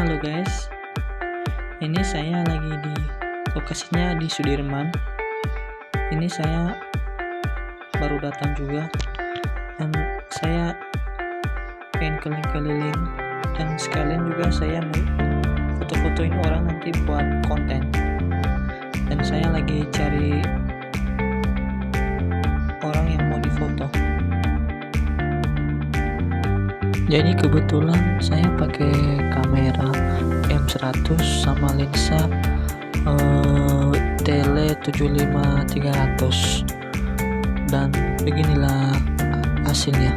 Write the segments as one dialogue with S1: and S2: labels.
S1: Halo guys, ini saya lagi di lokasinya di Sudirman. Ini saya baru datang juga, dan saya pengen keliling-keliling, dan sekalian juga saya mau foto-fotoin orang nanti buat konten. Dan saya lagi cari orang yang mau difoto. Jadi kebetulan saya pakai kamera M100 sama lensa tele 75-300, dan beginilah hasilnya.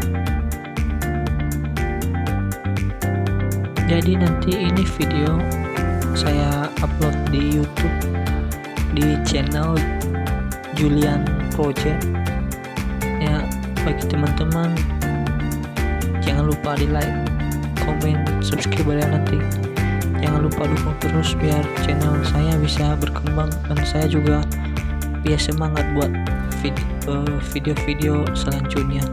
S1: Jadi nanti ini video saya upload di YouTube di channel Julian Project ya. Bagi teman-teman, jangan lupa di like, komen, subscribe ya nanti. Jangan lupa dukung terus biar channel saya bisa berkembang, dan saya juga biar semangat buat video-video selanjutnya.